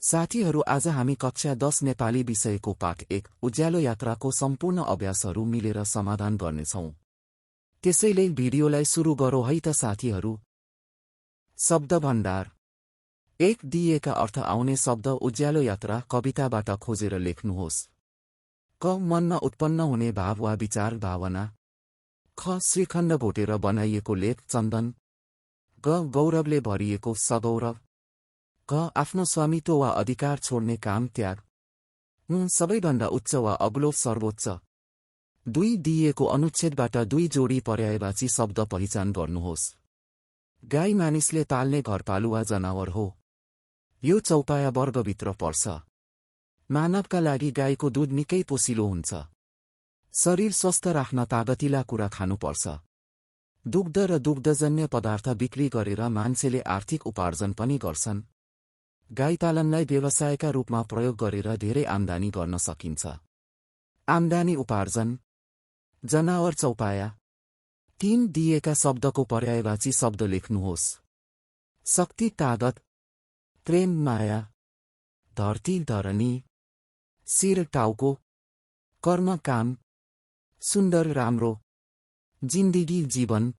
साथीहरू, आज हामी कक्षा 10 नेपाली विषयको पाठ 1 उज्यालो यात्राको सम्पूर्ण अभ्यासहरू मिलेर समाधान गर्नेछौं। त्यसैले भिडियोलाई सुरु गरौँ है त साथीहरू। शब्द भण्डार 1 दिइएका अर्थ आउने शब्द उज्यालो यात्रा कविताबाट खोजेर लेख्नुहोस्। क मनमा उत्पन्न हुने भाव वा विचार भावना। ख श्रीखण्ड भोटेर बनाइएको लेप चन्दन। ग गौरवले भरिएको सगौरव। क आफ्नो स्वामित्व वा अधिकार छोड्ने काम त्याग। सबैभन्दा उच्च वा अग्लो सर्वोच्च। 2 दिइएको अनुच्छेदबाट 2 जोडी पर्यायवाची शब्द पहिचान गर्नुहोस्। गाई मानिसले पाल्ने घरपालुवा जनावर हो। यो चौपाया वर्गभित्र पर्छ। मानवका लागि गाईको दूध निकै पोसिलो हुन्छ। शरीर स्वस्थ राख्न तागतिला कुरा खानुपर्छ। दुग्ध र दुग्धजन्य पदार्थ बिक्री गरेर मान्छेले आर्थिक उपार्जन पनि गर्छन्। गाईपालनलाई व्यवसायका रूपमा प्रयोग गरेर धेरै आम्दानी गर्न सकिन्छ। आम्दानी उपार्जन। जनावर चौपाया। 3 दिइएका शब्दको पर्यायवाची शब्द लेख्नुहोस्। शक्ति तागत। प्रेम माया। धरती धरनी। शिर टाउको। कर्म काम। सुन्दर राम्रो। जिन्दगी जीवन।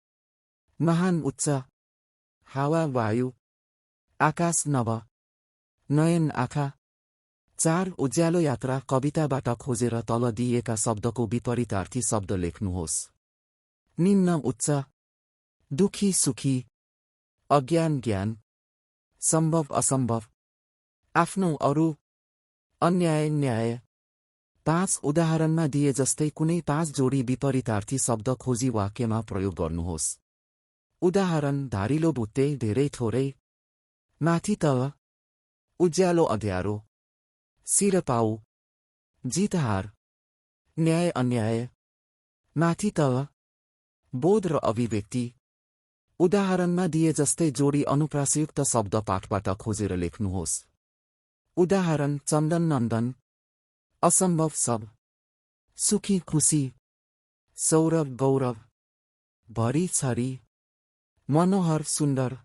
महान उच्च। हावा वायु। आकाश नभ। नयन आँखा। 4 उज्यालो यात्रा कविताबाट खोजेर तल दिइएका शब्दको विपरीतार्थी शब्द लेख्नुहोस्। निम्न उच्च। दुखी सुखी। अज्ञान ज्ञान। सम्भव असम्भव। आफ्नो अरू। अन्याय न्याय। 5 उदाहरणमा दिए जस्तै कुनै 5 जोडी विपरीतार्थी शब्द खोजी वाक्यमा प्रयोग गर्नुहोस्। उदाहरण धारिलो भुत्ते धेरै थोरै। माथि तल। उज्यालो अँध्यारो। शिर पाउ। जित हार। न्याय अन्याय। माथि तल। बोध र अभिव्यक्ति। उदाहरणमा दिए जस्तै जोडी अनुप्रासयुक्त शब्द पाठबाट खोजेर लेख्नुहोस्। उदाहरण चन्दन नन्दन। असम्भव सब। सुखी खुशी। सौरभ गौरव। भरी छरी। मनोहर सुन्दर।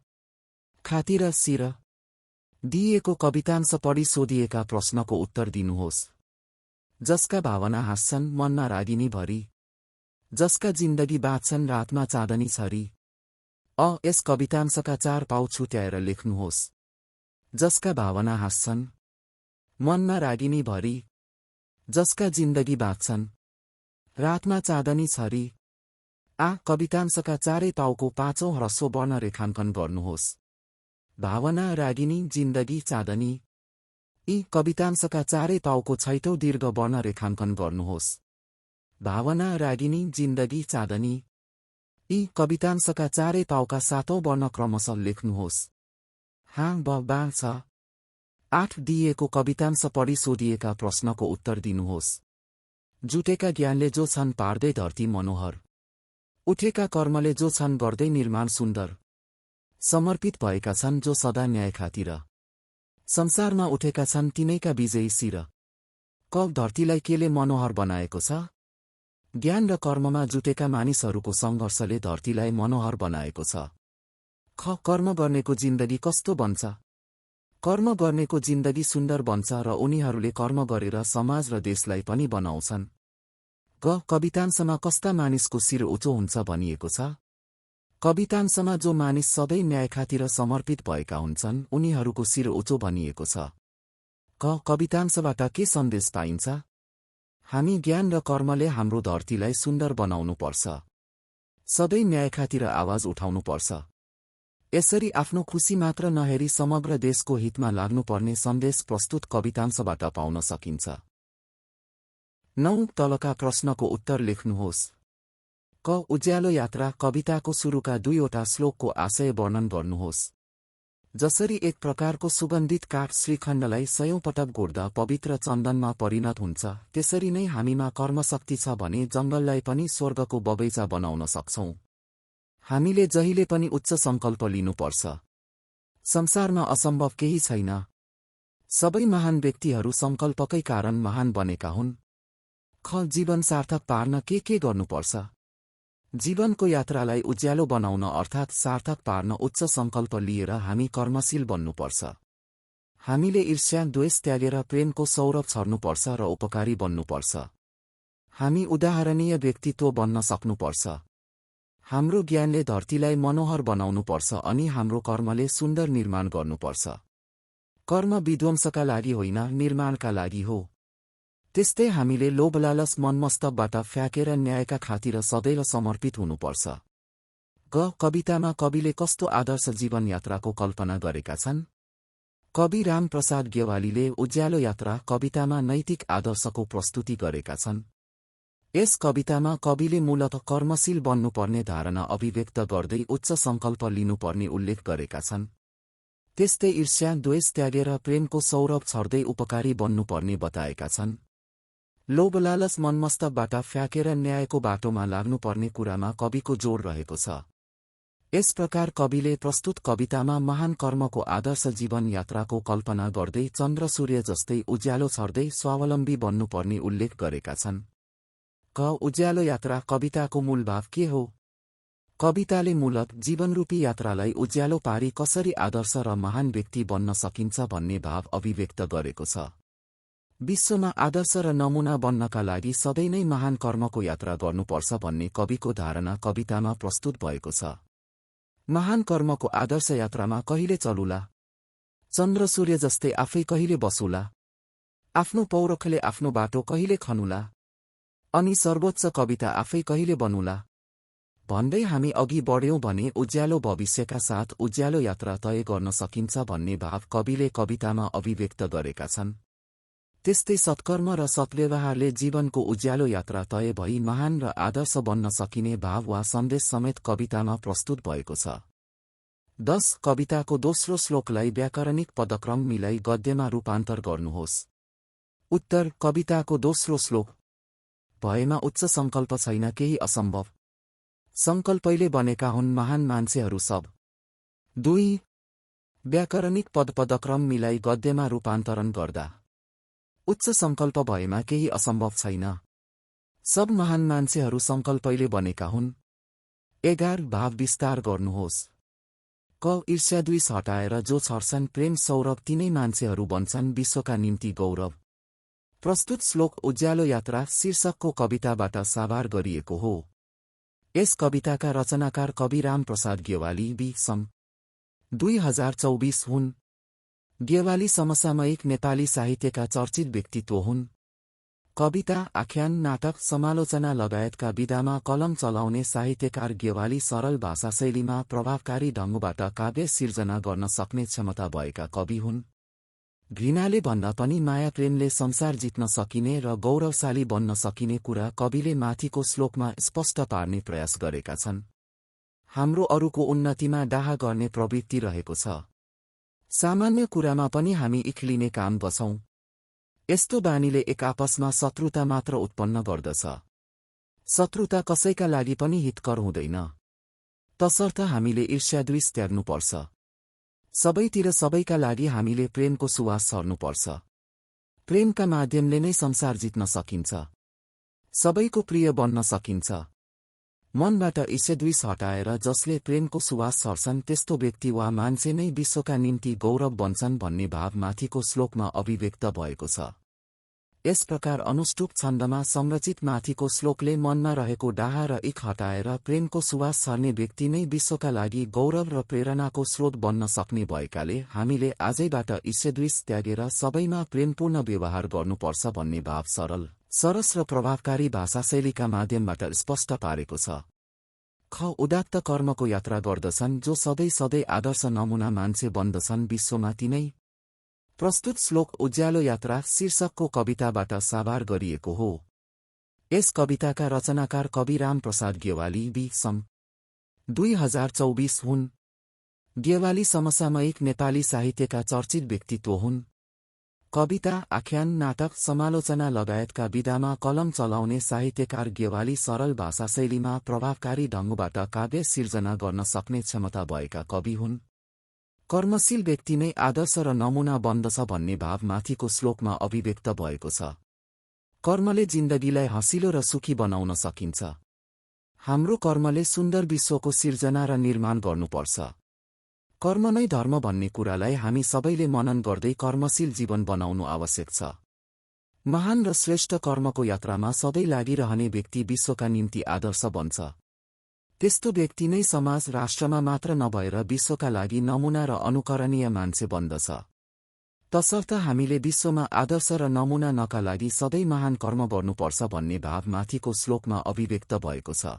खातिर शिर। दिइएको कवितांश पढी सोधिएका प्रश्नको उत्तर दिनुहोस्। जसका भावना हाँस्छन् मनमा रागिनी भरी। जसका जिन्दगी बाँच्छन् रातमा चाँदनी छरी। यस कवितांशका 4 पाउ छुट्याएर लेख्नुहोस्। जसका भावना हाँस्छन् मनमा रागिनी भरी। जसका जिन्दगी बाँच्छन् रातमा चाँदनी छरी। कवितांशका 4 पाउको 5औं ह्रस्व वर्ण रेखाङ्कन गर्नुहोस्। भावना रागिनी जिन्दगी चाँदनी। यी कवितांशका 4 पाउको 6औं दीर्घ वर्ण रेखाङ्कन गर्नुहोस्। भावना रागिनी जिन्दगी चाँदनी। यी कवितांशका 4 पाउका 7औं वर्ण क्रमशः लेख्नुहोस्। ब छ। 8 दिइएको कवितांश पढी सोधिएका प्रश्नको उत्तर दिनुहोस्। जुटेका ज्ञानले जो छन् पार्दै धरती मनोहर। उठेका कर्मले जो छन् गर्दै निर्माण सुन्दर। समर्पित भएका छन् जो सदा न्याय खातिर। संसारमा उठेका छन् तिनैका विजयी शिर। क धरतीलाई केले मनोहर बनाएको छ? ज्ञान र कर्ममा जुटेका मानिसहरूको सङ्घर्षले धरतीलाई मनोहर बनाएको छ। ख कर्म गर्नेको जिन्दगी कस्तो बन्छ? कर्म गर्नेको जिन्दगी सुन्दर बन्छ र उनीहरूले कर्म गरेर समाज र देशलाई पनि बनाउँछन्। ग कवितांशमा कस्ता मानिसको शिर उच्च हुन्छ भनिएको छ? कवितांशमा जो मानिस सधैँ न्याय खातिर समर्पित भएका हुन्छन् उनीहरूको शिर उच्च भनिएको छ। क कवितांशबाट के सन्देश पाइन्छ? हामी ज्ञान र कर्मले हाम्रो धरतीलाई सुन्दर बनाउनु पर्छ। सधैँ न्याय खातिर आवाज उठाउनु पर्छ। यसरी आफ्नो खुसी मात्र नहेरी समग्र देशको हितमा लाग्नुपर्ने सन्देश प्रस्तुत कवितांशबाट पाउन सकिन्छ। 9 तलका प्रश्नको उत्तर लेख्नुहोस्। क उज्यालो यात्रा कविताको सुरुका 2वटा श्लोकको आशय वर्णन गर्नुहोस्। जसरी एक प्रकारको सुगन्धित काठ श्रीखण्डलाई 100औं पटक गोड्दा पवित्र चन्दनमा परिणत हुन्छ, त्यसरी नै हामीमा कर्मशक्ति छ भने जङ्गललाई पनि स्वर्गको बगैँचा बनाउन सक्छौं। हामीले जहिले पनि उच्च सङ्कल्प लिनुपर्छ। संसारमा असम्भव केही छैन। सबै महान व्यक्तिहरू सङ्कल्पकै कारण महान बनेका हुन्। ख जीवन सार्थक पार्न के गर्नुपर्छ? जीवनको यात्रालाई उज्यालो बनाउन अर्थात् सार्थक पार्न उच्च सङ्कल्प लिएर हामी कर्मशील बन्नुपर्छ। हामीले ईर्ष्या द्वेष त्यागेर प्रेमको सौरभ छर्नुपर्छ र उपकारी बन्नुपर्छ। हामी उदाहरणीय व्यक्तित्व बन्न सक्नुपर्छ। हाम्रो ज्ञानले धरतीलाई मनोहर बनाउनुपर्छ अनि हाम्रो कर्मले सुन्दर निर्माण गर्नुपर्छ। कर्म विध्वंसका लागि होइन, निर्माणका लागि हो। त्यस्तै हामीले लोभलालच मनमस्तकबाट फ्याँकेर न्यायका खातिर सदैव समर्पित हुनुपर्छ। कवितामा कविले कस्तो आदर्श जीवनयात्राको कल्पना गरेका छन्? कवि रामप्रसाद गेवालीले उज्यालो यात्रा कवितामा नैतिक आदर्शको प्रस्तुति गरेका छन्। यस कवितामा कविले मूलतः कर्मशील बन्नुपर्ने धारणा अभिव्यक्त गर्दै उच्च सङ्कल्प लिनुपर्ने उल्लेख गरेका छन्। त्यस्तै ईर्ष्या द्वेष त्यागेर प्रेमको सौरभ छर्दै उपकारी बन्नुपर्ने बताएका छन्। लोभलालच मनमस्तकबाट फ्याँकेर न्यायको बाटोमा लाग्नुपर्ने कुरामा कविको जोड रहेको छ। यस प्रकार कविले प्रस्तुत कवितामा महान कर्मको आदर्श जीवन यात्राको कल्पना गर्दै चन्द्र सूर्य जस्तै उज्यालो छर्दै स्वावलम्बी बन्नुपर्ने उल्लेख गरेका छन्। उज्यालो यात्रा कविताको मूल भाव के हो? कविताले मूलत जीवनरूपी यात्रालाई उज्यालो पारी कसरी आदर्श र महान व्यक्ति बन्न सकिन्छ भन्ने भाव अभिव्यक्त गरेको छ। विश्वमा आदर्श र नमुना बन्नका लागि सधैँ नै महान कर्मको यात्रा गर्नुपर्छ भन्ने कविको धारणा कवितामा प्रस्तुत भएको छ। महान कर्मको आदर्श यात्रामा कहिले चलुला? चन्द्र सूर्य जस्तै आफै कहिले बसुला? आफ्नो पौरखले आफ्नो बाटो कहिले खनुला? अनि सर्वोच्च कविता आफै कहिले बनुला? भन्दै हामी अघि बढ्यौं भने उज्यालो भविष्यका साथ उज्यालो यात्रा तय गर्न सकिन्छ भन्ने भाव कविले कवितामा अभिव्यक्त गरेका छन्। त्यस्तै सत्कर्म र सद्व्यवहारले जीवनको उज्यालो यात्रा तय भई महान र आदर्श बन्न सकिने भाव वा सन्देश समेत कवितामा प्रस्तुत भएको छ। 10 कविताको दोस्रो श्लोकलाई व्याकरणिक पदक्रम मिलाई गद्यमा रूपान्तर गर्नुहोस्। उत्तर: कविताको दोस्रो श्लोक। भएमा उच्च सङ्कल्प छैन केही असम्भव, सङ्कल्पैले बनेका हुन् महान मान्छेहरू सब। 2 व्याकरणिक पदक्रम मिलाई गद्यमा रूपान्तरण गर्दा उच्च सङ्कल्प भएमा केही असम्भव छैन, सब महान मान्छेहरू सङ्कल्पैले बनेका हुन्। 11 भाव विस्तार गर्नुहोस्। ईर्ष्या द्वेष हटाएर जो छर्छन् प्रेम सौरभ तिनै मान्छेहरू बन्छन् विश्वका निम्ति गौरव। प्रस्तुत श्लोक उज्यालो यात्रा शीर्षकको कविताबाट साभार गरिएको हो। यस कविताका रचनाकार कवि रामप्रसाद गेवाली सन् 2024 हुन्। गेवाली समसामयिक नेपाली साहित्यका चर्चित व्यक्तित्व हुन्। कविता, आख्यान, नाटक, समालोचना लगायतका विधामा कलम चलाउने साहित्यकार गेवाली सरल भाषाशैलीमा प्रभावकारी ढङ्गबाट काव्य सिर्जना गर्न सक्ने क्षमता भएका कवि हुन्। घृणाले भन्दा पनि माया प्रेमले संसार जित्न सकिने र गौरवशाली बन्न सकिने कुरा कविले माथिको श्लोकमा स्पष्ट पार्ने प्रयास गरेका छन्। हाम्रो अरूको उन्नतिमा डाहा गर्ने प्रवृत्ति रहेको छ। सामान्य कुरामा पनि हामी इख्लिने काम गर्छौं। यस्तो बानीले एक आपसमा शत्रुता मात्र उत्पन्न गर्दछ। शत्रुता कसैका लागि पनि हितकर हुँदैन। तसर्थ हामीले ईर्ष्याद्वेष त्याग्नुपर्छ। सबैतिर सबैका लागि हामीले प्रेमको सुवास छर्नुपर्छ। प्रेमका माध्यमले नै संसार जित्न सकिन्छ। सबैको प्रिय बन्न सकिन्छ। मनबाट ईर्ष्याद्वेष हटाएर जसले प्रेमको सुवास छर्छन् त्यस्तो व्यक्ति वा मान्छे नै विश्वका निम्ति गौरव बन्छन् भन्ने भाव माथिको श्लोकमा अभिव्यक्त भएको छ। यस प्रकार अनुष्टुप छन्दमा संरचित माथिको श्लोकले मनमा रहेको डाहा र इख हटाएर प्रेमको सुवास छर्ने व्यक्ति नै विश्वका लागि गौरव र प्रेरणाको स्रोत बन्न सक्ने भएकाले हामीले आजैबाट ईर्ष्याद्वेष त्यागेर सबैमा प्रेमपूर्ण व्यवहार गर्नुपर्छ भन्ने भाव सरल, सरस र प्रभावकारी भाषाशैलीका माध्यमबाट स्पष्ट पारेको छ। उदात्त कर्मको यात्रा गर्दछन् जो सधैँ सधैँ आदर्श नमुना मान्छे बन्दछन् विश्वमा तिनै। प्रस्तुत श्लोक उज्यालो यात्रा शीर्षकको कविताबाट साभार गरिएको हो। यस कविताका रचनाकार कवि रामप्रसाद गेवाली सन् 2024 हुन्। गेवाली समसामयिक नेपाली साहित्यका चर्चित व्यक्तित्व हुन्। कविता, आख्यान, नाटक, समालोचना लगायतका विधामा कलम चलाउने साहित्यकार गेवाली सरल भाषाशैलीमा प्रभावकारी ढङ्गबाट काव्य सिर्जना गर्न सक्ने क्षमता भएका कवि हुन्। कर्मशील व्यक्ति नै आदर्श र नमुना बन्दछ भन्ने भाव माथिको श्लोकमा अभिव्यक्त भएको छ। कर्मले जिन्दगीलाई हँसिलो र सुखी बनाउन सकिन्छ। हाम्रो कर्मले सुन्दर विश्वको सिर्जना र निर्माण गर्नुपर्छ। कर्म नै धर्म भन्ने कुरालाई हामी सबैले मनन गर्दै कर्मशील जीवन बनाउनु आवश्यक छ। महान र श्रेष्ठ कर्मको यात्रामा सधैँ लागिरहने व्यक्ति विश्वका निम्ति आदर्श बन्छ। त्यस्तो व्यक्ति नै समाज राष्ट्रमा मात्र नभएर विश्वका लागि नमुना र अनुकरणीय मान्छे बन्दछ। तसर्थ हामीले विश्वमा आदर्श र नमुनाका लागि सधैँ महान कर्म गर्नुपर्छ भन्ने भाव माथिको श्लोकमा अभिव्यक्त भएको छ।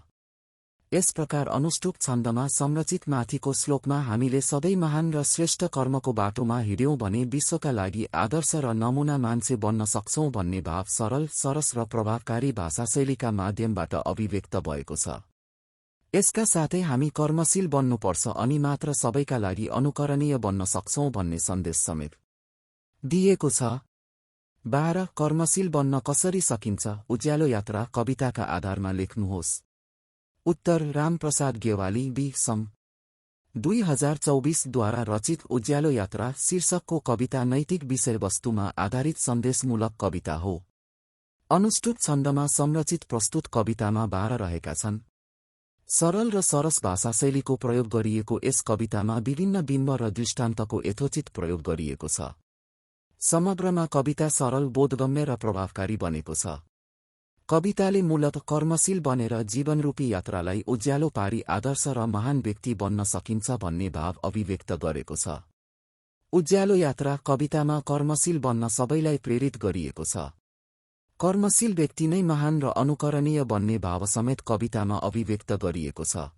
यस प्रकार अनुष्टुप छन्दमा संरचित माथिको श्लोकमा हामीले सधैँ महान र श्रेष्ठ कर्मको बाटोमा हिँड्यौं भने विश्वका लागि आदर्श र नमुना मान्छे बन्न सक्छौं भन्ने भाव सरल, सरस र प्रभावकारी भाषाशैलीका माध्यमबाट अभिव्यक्त भएको छ। यसका साथै हामी कर्मशील बन्नुपर्छ अनि मात्र सबैका लागि अनुकरणीय बन्न सक्छौं भन्ने सन्देश समेत दिएको छ। 12 कर्मशील बन्न कसरी सकिन्छ? उज्यालो यात्रा कविताका आधारमा लेख्नुहोस्। उत्तर रामप्रसाद गेवाली बी. सम. 2024 द्वारा रचित उज्यालो यात्रा शीर्षकको कविता नैतिक विषयवस्तुमा आधारित सन्देशमूलक कविता हो। अनुष्टुप छन्दमा संरचित प्रस्तुत कवितामा 12 रहेका छन्। सरल र सरस भाषाशैलीको प्रयोग गरिएको यस कवितामा विभिन्न बिम्ब र दृष्टान्तको यथोचित प्रयोग गरिएको छ। समग्रमा कविता सरल, बोधगम्य र प्रभावकारी बनेको छ। कविताले मूलत कर्मशील बनेर जीवनरूपी यात्रालाई उज्यालो पारी आदर्श र महान व्यक्ति बन्न सकिन्छ भन्ने भाव अभिव्यक्त गरेको छ। उज्यालो यात्रा कवितामा कर्मशील बन्न सबैलाई प्रेरित गरिएको छ। कर्मशील व्यक्ति नै महान र अनुकरणीय बन्ने भाव समेत कवितामा अभिव्यक्त गरिएको छ।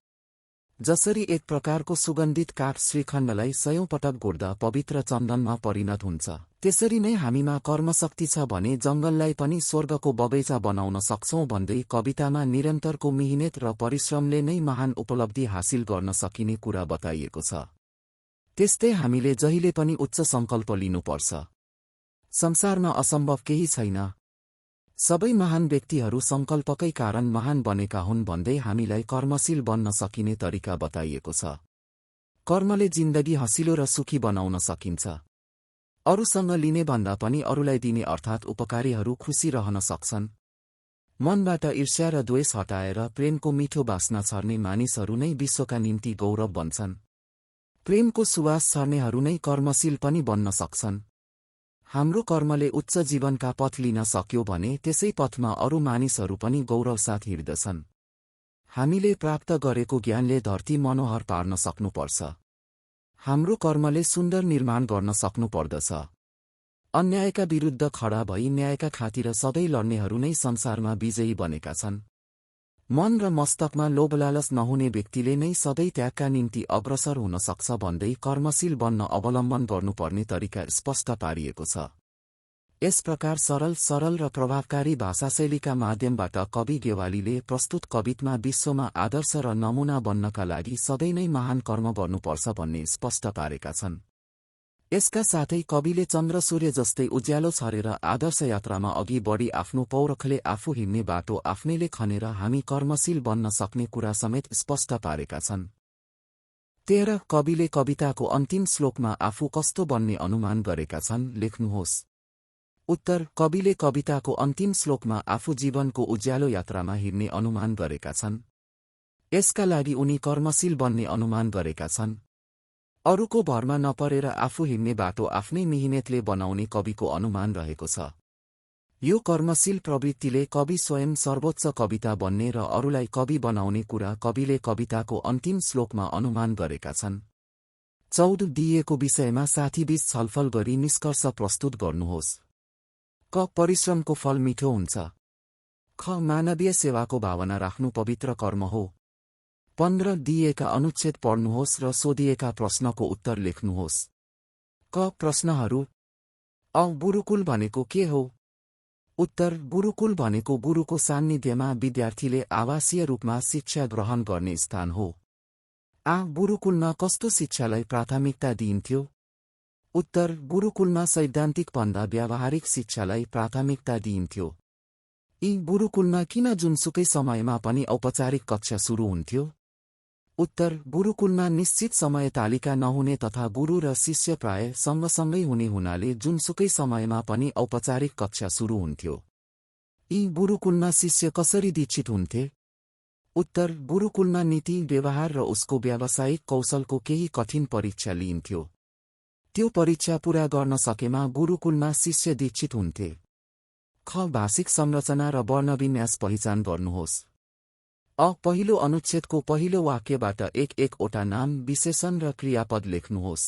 जसरी एक प्रकारको सुगन्धित काठ श्रीखण्डलाई 100औं पटक गोड्दा पवित्र चन्दनमा परिणत हुन्छ, त्यसरी नै हामीमा कर्मशक्ति छ भने जङ्गललाई पनि स्वर्गको बगैँचा बनाउन सक्छौं भन्दै कवितामा निरन्तरको मिहिनेत र परिश्रमले नै महान उपलब्धि हासिल गर्न सकिने कुरा बताइएको छ। त्यस्तै हामीले जहिले पनि उच्च सङ्कल्प लिनुपर्छ। संसारमा असम्भव केही छैन। सबै महान व्यक्तिहरू सङ्कल्पकै कारण महान बनेका हुन् भन्दै हामीलाई कर्मशील बन्न सकिने तरिका बताइएको छ। कर्मले जिन्दगी हँसिलो र सुखी बनाउन सकिन्छ। अरूसँग लिने भन्दा पनि अरूलाई दिने अर्थात् उपकारीहरू खुसी रहन सक्छन्। मनबाट ईर्ष्या र द्वेष हटाएर प्रेमको मिठो बास्ना छर्ने मानिसहरू नै विश्वका निम्ति गौरव बन्छन्। प्रेमको सुवास छर्नेहरू नै कर्मशील पनि बन्न सक्छन्। हाम्रो कर्मले उच्च जीवनका पथ लिन सक्यो भने त्यसै पथमा अरू मानिसहरू पनि गौरवसाथ हिँड्दछन्। हामीले प्राप्त गरेको ज्ञानले धरती मनोहर पार्न सक्नुपर्छ। हाम्रो कर्मले सुन्दर निर्माण गर्न सक्नुपर्दछ। अन्यायका विरुद्ध खडा भई न्यायका खातिर सधैँ लड्नेहरू नै संसारमा विजयी बनेका छन्। मन र मस्तकमा लोभलालच नहुने व्यक्तिले नै सधैँ त्यागका निम्ति अग्रसर हुन सक्छ भन्दै कर्मशील बन्न अवलम्बन गर्नुपर्ने तरिका स्पष्ट पारिएको छ। यस प्रकार सरल र प्रभावकारी भाषाशैलीका माध्यमबाट कवि गेवालीले प्रस्तुत कवितामा विश्वमा आदर्श र नमुना बन्नका लागि सधैँ नै महान कर्म गर्नुपर्छ भन्ने स्पष्ट पारेका छन्। यसका साथै कविले चन्द्र सूर्य जस्तै उज्यालो छरेर आदर्श यात्रामा अघि बढी आफ्नो पौरखले आफू हिँड्ने बाटो आफ्नैले खनेर हामी कर्मशील बन्न सक्ने कुरा समेत स्पष्ट पारेका छन्। 13 कविले कविताको अन्तिम श्लोकमा आफू कस्तो बन्ने अनुमान गरेका छन्? लेख्नुहोस्। उत्तर कविले कविताको अन्तिम श्लोकमा आफू जीवनको उज्यालो यात्रामा हिँड्ने अनुमान गरेका छन्। यसका लागि उनी कर्मशील बन्ने अनुमान गरेका छन्। अरूको भरमा नपरेर आफू हिँड्ने बाटो आफ्नै मिहिनेतले बनाउने कविको अनुमान रहेको छ। यो कर्मशील प्रवृत्तिले कवि स्वयं सर्वोच्च कविता बन्ने र अरूलाई कवि बनाउने कुरा कविले कविताको अन्तिम श्लोकमा अनुमान गरेका छन्। 14 दिइएको विषयमा साथीबीच छलफल गरी निष्कर्ष प्रस्तुत गर्नुहोस्। क परिश्रमको फल मिठो हुन्छ। ख मानवीय सेवाको भावना राख्नु पवित्र कर्म हो। 15 दिइएका अनुच्छेद पढ्नुहोस् र सोधिएका प्रश्नको उत्तर लेख्नुहोस्। क प्रश्नहरू। अ गुरुकुल भनेको के हो? उत्तर गुरुकुल भनेको गुरुको सान्निध्यमा विद्यार्थीले आवासीय रूपमा शिक्षा ग्रहण गर्ने स्थान हो। आ गुरुकुलमा कस्तो शिक्षालाई प्राथमिकता दिइन्थ्यो? उत्तर गुरुकुलमा सैद्धान्तिक भन्दा व्यावहारिक शिक्षालाई प्राथमिकता दिइन्थ्यो। यी गुरुकुलमा किन जुनसुकै समयमा पनि औपचारिक कक्षा सुरु हुन्थ्यो? उत्तर गुरुकुलमा निश्चित समय तालिका नहुने तथा गुरु र शिष्य प्राय सँगसँगै हुने हुनाले जुनसुकै समयमा पनि औपचारिक कक्षा सुरु हुन्थ्यो। यी गुरुकुलमा शिष्य कसरी दीक्षित हुन्थे? उत्तर गुरुकुलमा नीति व्यवहार र उसको व्यावसायिक कौशलको केही कठिन परीक्षा लिइन्थ्यो। त्यो परीक्षा पूरा गर्न सकेमा गुरुकुलमा शिष्य दीक्षित हुन्थे। ख भाषिक संरचना र वर्णविन्यास पहिचान गर्नुहोस्। पहिलो अनुच्छेदको पहिलो वाक्यबाट एकवटा नाम, विशेषण र क्रियापद लेख्नुहोस्।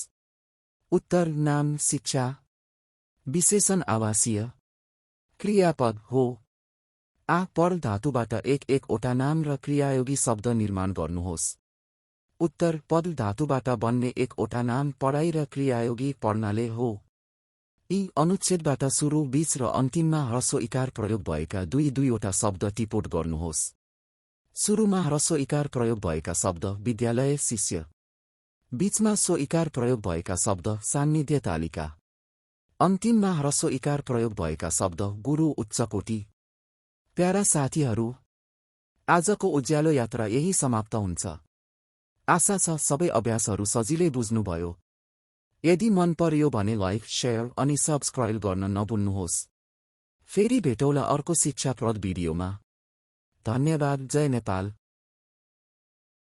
उत्तर नाम शिक्षा, विशेषण आवासीय, क्रियापद हो। पढ धातुबाट एकवटा नाम र क्रियायोगी शब्द निर्माण गर्नुहोस्। उत्तर पद धातुबाट बन्ने एकवटा नाम पढाइ र क्रियायोगी पढ्नाले हो। अनुच्छेदबाट सुरु, बीच र अन्तिममा ह्रस्व इकार प्रयोग भएका दुईवटा शब्द टिपोट गर्नुहोस्। सुरुमा ह्रस्व इकार प्रयोग भएका शब्द विद्यालय, शिष्य। बीचमा स्व इकार प्रयोग भएका शब्द सान्निध्य, तालिका। अन्तिममा ह्रस्व इकार प्रयोग भएका शब्द गुरु, उच्चकोटि। प्यारा साथीहरू, आजको उज्यालो यात्रा यही समाप्त हुन्छ। आशा छ सबै अभ्यासहरू सजिलै बुझ्नुभयो। यदि मन पर्यो भने लाइक, शेयर अनि सब्स्क्राइब गर्न नभुल्नुहोस्। फेरि भेटौँला अर्को शिक्षाप्रद भिडियोमा। धन्यवाद। जय नेपाल।